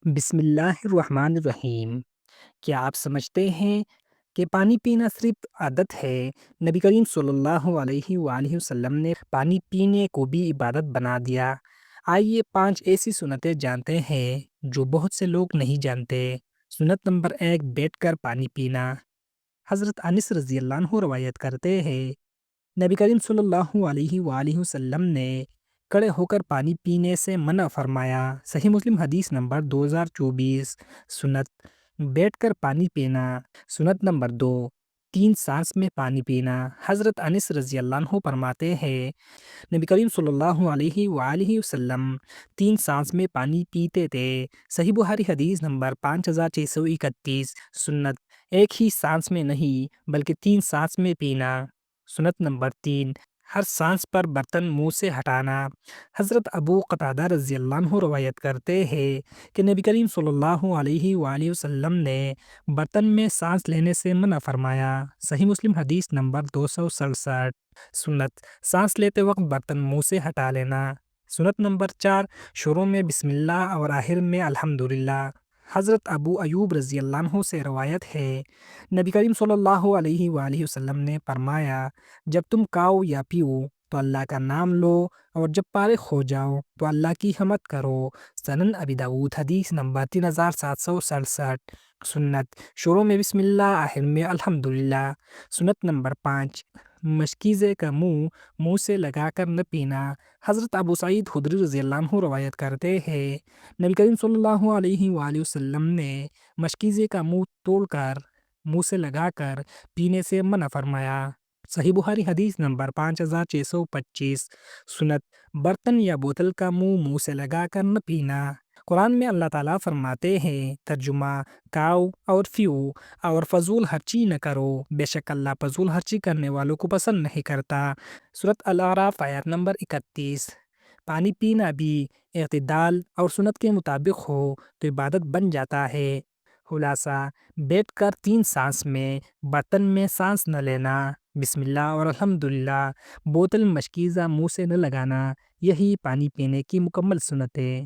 بسم اللہ الرحمن الرحیم۔ کیا آپ سمجھتے ہیں کہ پانی پینا صرف عادت ہے؟ نبی کریم صلی اللہ علیہ وآلہ وسلم نے پانی پینے کو بھی عبادت بنا دیا۔ آئیے 5 ایسی سنتیں جانتے ہیں جو بہت سے لوگ نہیں جانتے۔ سنت نمبر 1، بیٹھ کر پانی پینا۔ حضرت انس رضی اللہ عنہ روایت کرتے ہیں، نبی کریم صلی اللہ علیہ وآلہ وسلم نے کھڑے ہو کر پانی پینے سے منع فرمایا۔ صحیح مسلم حدیث نمبر 2024۔ سنت، بیٹھ کر پانی پینا۔ سنت نمبر 2، 3 سانس میں پانی پینا۔ حضرت انس رضی اللہ عنہ فرماتے ہیں، نبی کریم صلی اللہ علیہ وآلہ وسلم 3 سانس میں پانی پیتے تھے۔ صحیح بخاری حدیث نمبر 5631۔ سنت، ایک ہی سانس میں نہیں بلکہ 3 سانس میں پینا۔ سنت نمبر 3، ہر سانس پر برتن منہ سے ہٹانا۔ حضرت ابو قتادہ رضی اللہ عنہ روایت کرتے ہیں کہ نبی کریم صلی اللہ علیہ وآلہ وسلم نے برتن میں سانس لینے سے منع فرمایا۔ صحیح مسلم حدیث نمبر 267۔ سنت، سانس لیتے وقت برتن منہ سے ہٹا لینا۔ سنت نمبر 4، شروع میں بسم اللہ اور آخر میں الحمدللہ۔ حضرت ابو ایوب رضی اللہ عنہ سے روایت ہے، نبی کریم صلی اللہ علیہ وآلہ وسلم نے فرمایا، جب تم کھاؤ یا پیو تو اللہ کا نام لو، اور جب فارغ ہو جاؤ تو اللہ کی حمد کرو۔ سنن ابی داؤد حدیث نمبر 3767۔ سنت، شروع میں بسم اللہ آخر میں الحمدللہ۔ سنت نمبر 5، مشکیزے کا منہ سے لگا کر نہ پینا۔ حضرت ابو سعید خدری رضی اللہ عنہ روایت کرتے ہیں، نبی کریم صلی اللہ علیہ وآلہ وسلم نے مشکیزے کا منہ توڑ کر منہ سے لگا کر پینے سے منع فرمایا۔ صحیح بخاری حدیث نمبر 5625۔ سنت، برتن یا بوتل کا منہ سے لگا کر نہ پینا۔ قرآن میں اللہ تعالیٰ فرماتے ہیں، ترجمہ، کھاؤ اور پیو اور فضول خرچی نہ کرو، بے شک اللہ فضول خرچی کرنے والوں کو پسند نہیں کرتا۔ سورۃ الاعراف آیت نمبر 31۔ پانی پینا بھی اعتدال اور سنت کے مطابق ہو تو عبادت بن جاتا ہے۔ خلاصہ، بیٹھ کر 3 سانس میں، برتن میں سانس نہ لینا، بسم اللہ اور الحمدللہ، بوتل مشکیزہ منہ سے نہ لگانا، یہی پانی پینے کی مکمل سنت ہے۔